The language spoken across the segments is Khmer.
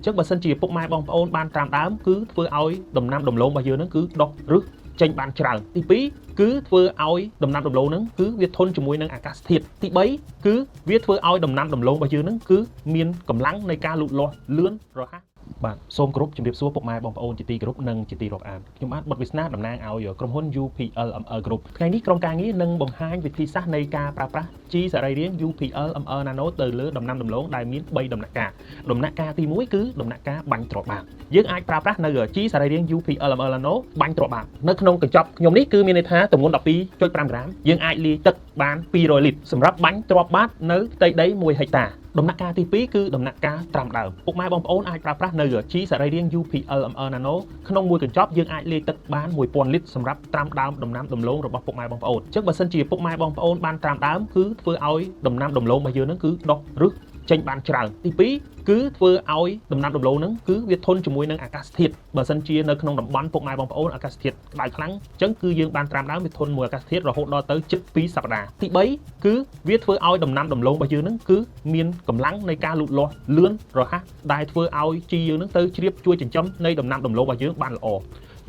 ចឹងបើសិនជាពុកម៉ែបងប្អូនបានតាមដើមគឺធ្វើឲ្យដំណាំដំឡូងរបស់យើងហ្នឹងគឺដុះឬចេញបានច្រើនទី2គឺធ្វើឲ្យដំណាំដំឡូងហ្នឹងគឺវាធន់ជាមួយនឹងអាកាសធាតុទី3គឺវាធ្វើឲ្យដំណាំដំឡូងរបស់យើងហ្នឹងគឺមានកម្លាំងនៃការលូតលាស់លឿនរហ័សបាទសូមគោរពជំរាបសួរពុកម៉ែបងប្អូនជាទីគោរពនិងជាទីរាប់អានខ្ញុំបាទបុត្រវាសនាតំណាងឲ្យក្រុមហ៊ុន UPL ML Group ថ្ងៃនេះក្រុមការងារនឹងបង្ហាញវិធីសាស្ត្រនៃការប្រើប្រាស់ជីសរីរាង្គ UPL ML Nano ទៅលើដំណាំដំឡូងដែលមាន3ដំណាក់កាលដំណាក់កាលទី1គឺដំណាក់កាលបាញ់ទ្រាប់បាតយើងអាចប្រើប្រាស់នៅជីសរីរាង្គ UPL ML Nano បាញ់ទ្រាប់បាតនៅក្នុងកញ្ចប់ខ្ញុំនេះគឺមានន័យថាទម្ងន់ 12.5 ក្រាមយើងអាចលាយទឹកបាន200លីត្រសម្រាប់បាញ់ទ្រាប់បាតនៅផ្ទៃដី1ហិកតាដំណាក់កាលទី2គឺដំណាក់កាលត្រាំដើមពុកម៉ែបងប្អូនអាចប្រើប្រាស់នៅជីសរីរាង្គ UPL ML Nano ក្នុងមួយកញ្ចប់យើងអាចលាយទឹកបាន1000លីត្រសម្រាប់ត្រាំដើមដំណាំដំឡូងរបស់ពុកម៉ែបងប្អូនអញ្ចឹងបើសិនជាពុកម៉ែបងប្អូនបានត្រាំដើមគឺធ្វើឲ្យដំណាំដំឡូងរបស់យើងហ្នឹងគឺដុះឬចេញបានច្រើនទី2គឺធ្វើឲ្យដំណាំដំឡូងហ្នឹងគឺវាធន់ជាមួយនឹងអាកាសធាតុបើសិនជានៅក្នុងតំបន់ពុកម៉ែបងប្អូនអាកាសធាតុក្តៅខ្លាំងអញ្ចឹងគឺយើងបានត្រាំដើមវាធន់មួយអាកាសធាតុរហូតដល់ទៅជិត2សប្តាហ៍ទី3គឺវាធ្វើឲ្យដំណាំដំឡូងរបស់យើងហ្នឹងគឺមានកម្លាំងនៃការលូតលាស់លឿនរហ័សដែលធ្វើឲ្យជីយើងហ្នឹងទៅជ្រាបជួយចិញ្ចឹមនៃដំណាំដំឡូងរបស់យើងបានល្អ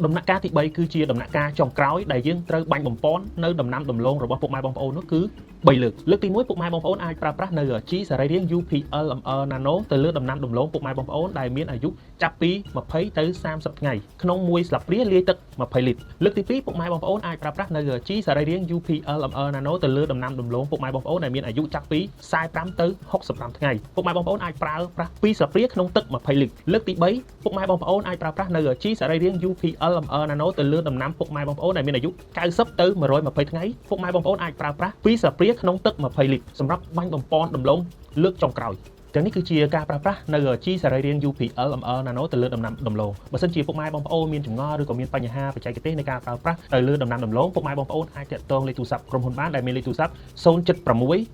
ដំណាក់កាលទី3គឺជាដំណាក់កាលចុងក្រោយដែលយើងត្រូវបាញ់បំពន់នៅដំណាំដំឡូងរបស់ពុកម៉ែបងប្អូននោះគឺ3លើកទី1ពុកម៉ែបងប្អូនអាចប្រើប្រាស់នៅជីសរីរាង្គ UPL ML Nano ទៅលើដំណាំដំឡូងពុកម៉ែបងប្អូនដែលមានអាយុចាប់ពី20ទៅ30ថ្ងៃក្នុងមួយស្លាបព្រាលាយទឹក20លីត្រលើកទី2ពុកម៉ែបងប្អូនអាចប្រើប្រាស់នៅជីសរីរាង្គ UPL ML Nano ទៅលើដំណាំដំឡូងពុកម៉ែបងប្អូនដែលមានអាយុចាប់ពី45ទៅ65ថ្ងៃពុកម៉ែបងប្អូនអាចប្រើប្រាស់2ស្លាបព្រាក្នុងទឹក20លីត្រលើកទី3ពុកម៉ែបងប្អូនអាចប្រើប្រាស់នៅជីសរីរាង្គ UPL ML Nano ទៅលើដំណាំពុកម៉ែបងប្អូនដែលមានអាយុ90ទៅ120ថ្ងៃពុកម៉ែបងប្អូនអាចប្រើប្រាស់2ស្លាបព្រាក្នុងទឹក20លីត្រសម្រាប់បាញ់បំពន់ដំឡូងលើកចុងក្រោយទាំងនេះគឺជាការប្រើប្រាស់នៅជីសរីរាង្គ UPL ML Nano ទៅលើដំណាំដំឡូងបើសិនជាពុកម៉ែបងប្អូនមានចម្ងល់ឬក៏មានបញ្ហាបច្ចេកទេសនៃការប្រើប្រាស់ទៅលើដំណាំដំឡូងពុកម៉ែបងប្អូនអាចទាក់ទងលេខទូរស័ព្ទក្រុមហ៊ុនបានដែលមានលេខទូរស័ព្ទ076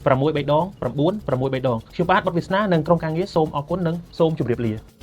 6 3ដង 9 6 3ដងខ្ញុំបាទបុត្រវាសនានិងក្រុមការងារសូមអរគុណនិងសូមជម្រាបលា